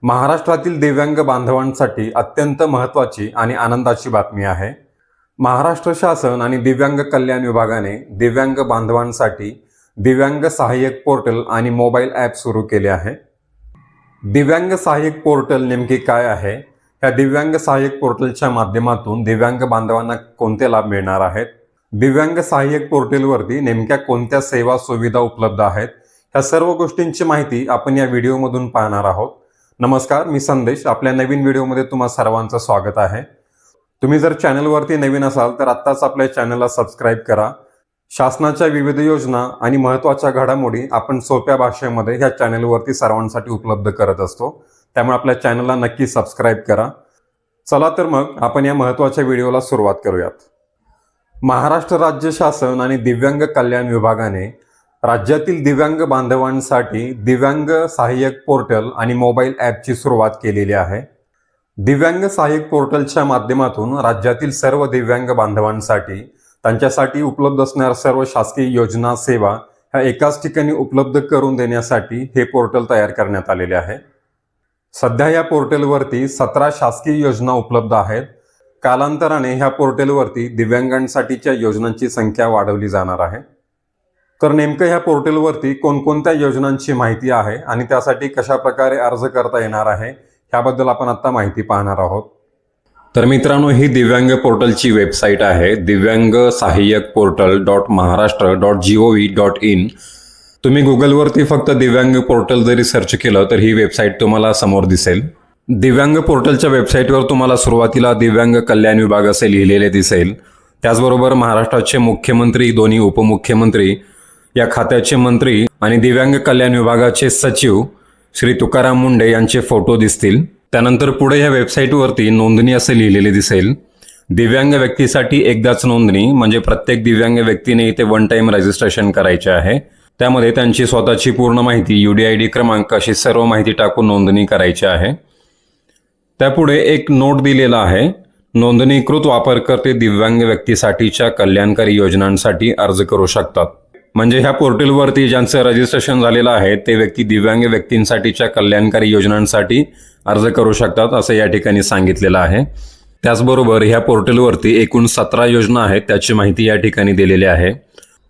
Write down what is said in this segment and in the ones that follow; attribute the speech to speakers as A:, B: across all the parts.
A: महाराष्ट्रातील दिव्यांग बांधवांसाठी अत्यंत महत्त्वाची आणि आनंदाची बातमी आहे। महाराष्ट्र शासन आणि दिव्यांग कल्याण विभागाने दिव्यांग बांधवांसाठी दिव्यांग सहाय्यक पोर्टल आणि मोबाईल ॲप सुरू केले आहे। दिव्यांग सहाय्यक पोर्टल नेमके काय आहे? या दिव्यांग सहाय्यक पोर्टलच्या माध्यमातून दिव्यांग बांधवांना कोणते लाभ मिळणार आहेत? दिव्यांग सहाय्यक पोर्टलवरती नेमक्या कोणत्या सेवा सुविधा उपलब्ध आहेत? ह्या सर्व गोष्टींची माहिती आपण या व्हिडिओमधून पाहणार आहोत। नमस्कार, मी संदेश। आपल्या नवीन व्हिडिओमध्ये तुम्हा सर्वांचं स्वागत आहे। तुम्ही जर चॅनलवरती नवीन असाल तर आत्ताच आपल्या चॅनलला सबस्क्राइब करा। शासनाच्या विविध योजना आणि महत्त्वाच्या घडामोडी आपण सोप्या भाषेमध्ये ह्या चॅनलवरती सर्वांसाठी उपलब्ध करत असतो, त्यामुळे आपल्या चॅनलला नक्की सबस्क्राइब करा। चला तर मग आपण या महत्त्वाच्या व्हिडिओला सुरुवात करूयात। महाराष्ट्र राज्य शासन आणि दिव्यांग कल्याण विभागाने राज्यातील दिव्यांग बांधवांसाठी दिव्यांग सहाय्यक पोर्टल आणि मोबाईल ॲपची सुरुवात केलेली आहे। दिव्यांग सहाय्यक पोर्टलच्या माध्यमातून राज्यातील सर्व दिव्यांग बांधवांसाठी त्यांच्यासाठी उपलब्ध असणाऱ्या सर्व शासकीय योजना सेवा ह्या एकाच ठिकाणी उपलब्ध करून देण्यासाठी हे पोर्टल तयार करण्यात आलेले आहे। सध्या या पोर्टलवरती 17 शासकीय योजना उपलब्ध आहेत। कालांतराने ह्या पोर्टलवरती दिव्यांगांसाठीच्या योजनांची संख्या वाढवली जाणार आहे। तर नेमकं ह्या पोर्टलवरती कोणकोणत्या योजनांची माहिती आहे आणि त्यासाठी कशा प्रकारे अर्ज करता येणार आहे ह्याबद्दल आपण आता माहिती पाहणार आहोत। तर मित्रांनो, ही दिव्यांग पोर्टलची वेबसाईट आहे दिव्यांग सहाय्यक portal.maharashtra.gov.in। तुम्ही गुगलवरती फक्त दिव्यांग पोर्टल जरी सर्च केलं तर ही वेबसाईट तुम्हाला समोर दिसेल। दिव्यांग पोर्टलच्या वेबसाईटवर तुम्हाला सुरुवातीला दिव्यांग कल्याण विभाग असे लिहिलेले दिसेल। त्याचबरोबर महाराष्ट्राचे मुख्यमंत्री, दोन्ही उपमुख्यमंत्री, या खात्याचे मंत्री आणि दिव्यांग कल्याण विभागाचे सचिव श्री तुकाराम मुंडे यांचे फोटो दिसतील। त्यानंतर पुढे या वेबसाईटवरती नोंदणी असे लिहिलेले दिसेल। दिव्यांग व्यक्तीसाठी एकदाच नोंदणी, म्हणजे प्रत्येक दिव्यांग व्यक्तीने इथे वन टाइम रजिस्ट्रेशन करायचे आहे। त्यामध्ये त्यांची स्वतःची पूर्ण माहिती, UDID क्रमांक अशी सर्व माहिती टाकून नोंदणी करायची आहे। त्यापुढे एक नोट दिलेला आहे, नोंदणीकृत वापरकर्ते दिव्यांग व्यक्तीसाठीच्या कल्याणकारी योजनांसाठी अर्ज करू शकतात। म्हणजे ह्या पोर्टलवरती ज्यांचं रजिस्ट्रेशन झालेलं आहे ते व्यक्ती दिव्यांग व्यक्तींसाठीच्या कल्याणकारी योजनांसाठी अर्ज करू शकतात असं या ठिकाणी सांगितलेलं आहे। त्याचबरोबर ह्या पोर्टलवरती एकूण 17 योजना आहेत त्याची माहिती या ठिकाणी दिलेली आहे।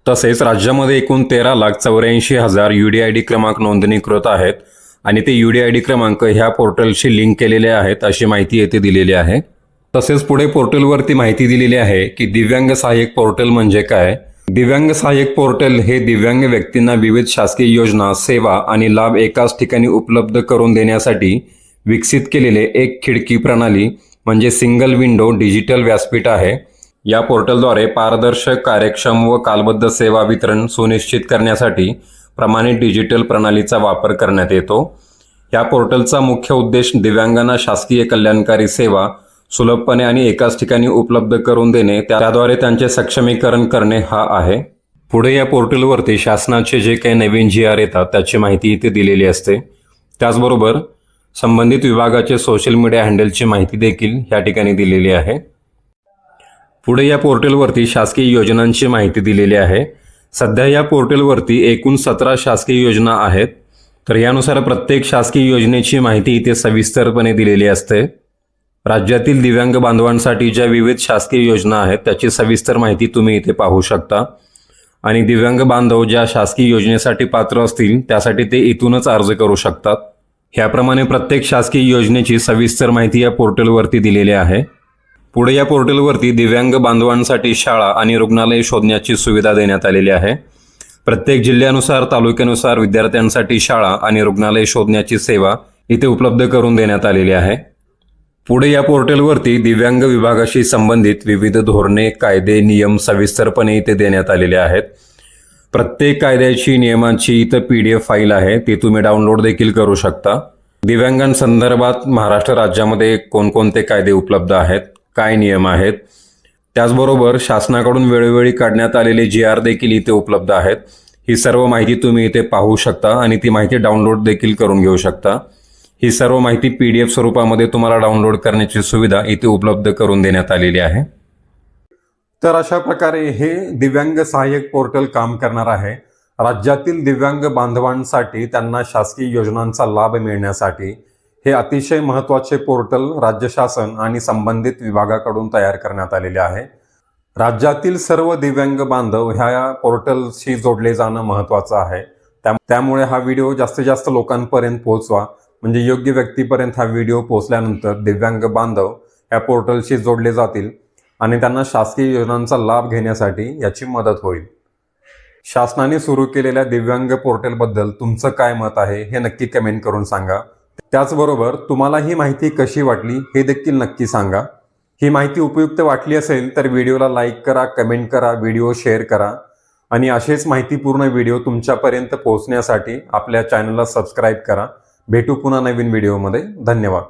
A: तसेच राज्यामध्ये एकूण 13,84,000 UDID क्रमांक नोंदणीकृत आहेत आणि ते UDID क्रमांक ह्या पोर्टलशी लिंक केलेले आहेत अशी माहिती येथे दिलेली आहे। तसेच पुढे पोर्टलवरती माहिती दिलेली आहे की दिव्यांग सहाय्यक पोर्टल म्हणजे काय। दिव्यांग सहाय्यक पोर्टल हे दिव्यांग व्यक्तींना विविध शासकीय योजना, सेवा आणि लाभ एकाच ठिकाणी उपलब्ध करून देण्यासाठी विकसित केलेले एक खिडकी प्रणाली म्हणजे सिंगल विंडो डिजिटल व्यासपीठ आहे। या पोर्टलद्वारे पारदर्शक, कार्यक्षम व कालबद्ध सेवा वितरण सुनिश्चित करण्यासाठी प्रमाणित डिजिटल प्रणालीचा वापर करण्यात येतो। या पोर्टलचा मुख्य उद्देश दिव्यांगांना शासकीय कल्याणकारी सेवा सुलभपणे आणि एकाच ठिकाणी उपलब्ध करून देणे, त्याद्वारे त्यांचे सक्षमीकरण करणे हा आहे। पुढे या पोर्टलवरती शासनाचे जे काही नवीन GR येतात त्याची माहिती इथे दिलेली असते। त्याचबरोबर संबंधित विभागाचे सोशल मीडिया हँडलची माहिती देखील या ठिकाणी दिलेली आहे। पुढे या पोर्टलवरती शासकीय योजनांची माहिती दिलेली आहे। सध्या या पोर्टलवरती एकूण 17 शासकीय योजना आहेत। तर यानुसार प्रत्येक शासकीय योजनेची माहिती इथे सविस्तरपणे दिलेली असते। राज्यातील दिव्यांग बांधवांसाठी ज्या विविध शासकीय योजना आहेत त्याची सविस्तर माहिती तुम्ही इथे पाहू शकता आणि दिव्यांग बांधव ज्या शासकीय योजनेसाठी पात्र असतील त्यासाठी ते इथूनच अर्ज करू शकतात। ह्याप्रमाणे प्रत्येक शासकीय योजनेची सविस्तर माहिती या पोर्टलवरती दिलेली आहे। पुढे या पोर्टलवरती दिव्यांग बांधवांसाठी शाळा आणि रुग्णालय शोधण्याची सुविधा देण्यात आलेली आहे। प्रत्येक जिल्ह्यानुसार, तालुक्यानुसार विद्यार्थ्यांसाठी शाळा आणि रुग्णालय शोधण्याची सेवा इथे उपलब्ध करून देण्यात आलेली आहे। पुढे या पोर्टलवरती दिव्यांग विभागाशी संबंधित विविध धोरणे, कायदे, नियम सविस्तरपणे इथे देण्यात आलेले आहेत। प्रत्येक कायद्याची, नियमांची इथं PDF फाईल आहे, ती तुम्ही डाउनलोड देखील करू शकता। दिव्यांगांसंदर्भात महाराष्ट्र राज्यामध्ये कोणकोणते कायदे उपलब्ध आहेत, काय नियम आहेत, त्याचबरोबर शासनाकडून वेळोवेळी काढण्यात आलेले GR देखील इथे उपलब्ध आहेत। ही सर्व माहिती तुम्ही इथे पाहू शकता आणि ती माहिती डाउनलोड देखील करून घेऊ शकता। ही सर्व माहिती PDF स्वरूपामध्ये तुम्हाला डाउनलोड करण्याची सुविधा इथे उपलब्ध करून देण्यात आलेली आहे। तर अशा प्रकारे हे दिव्यांग सहाय्यक पोर्टल काम करणार आहे। राज्यातील दिव्यांग बांधवांसाठी त्यांना शासकीय योजनांचा लाभ मिळण्यासाठी हे अतिशय महत्त्वाचे पोर्टल राज्य शासन आणि संबंधित विभागाकडून तयार करण्यात आलेले आहे. राज्यातील सर्व दिव्यांग बांधव ह्या पोर्टलशी जोडले जाणं महत्त्वाचं आहे. त्यामुळे हा व्हिडिओ जास्तीत जास्त लोकांपर्यंत पोहोचवा, म्हणजे योग्य व्यक्तीपर्यंत हा व्हिडिओ पोहोचल्यानंतर दिव्यांग बांधव या पोर्टलशी जोडले जातील आणि त्यांना शासकीय योजनांचा लाभ घेण्यासाठी याची मदत होईल. शासनाने सुरू केलेल्या दिव्यांग पोर्टलबद्दल तुमचं काय मत आहे हे नक्की कमेंट करून सांगा. त्याचबरोबर तुम्हाला ही माहिती कशी वाटली हे देखील नक्की सांगा. ही माहिती उपयुक्त वाटली असेल तर व्हिडिओला लाईक करा, कमेंट करा, व्हिडिओ शेअर करा आणि असेच माहितीपूर्ण व्हिडिओ तुमच्यापर्यंत पोहोचण्यासाठी आपल्या चॅनलला सबस्क्राईब करा. भेटू पुन्हा नवीन व्हिडिओमध्ये. धन्यवाद.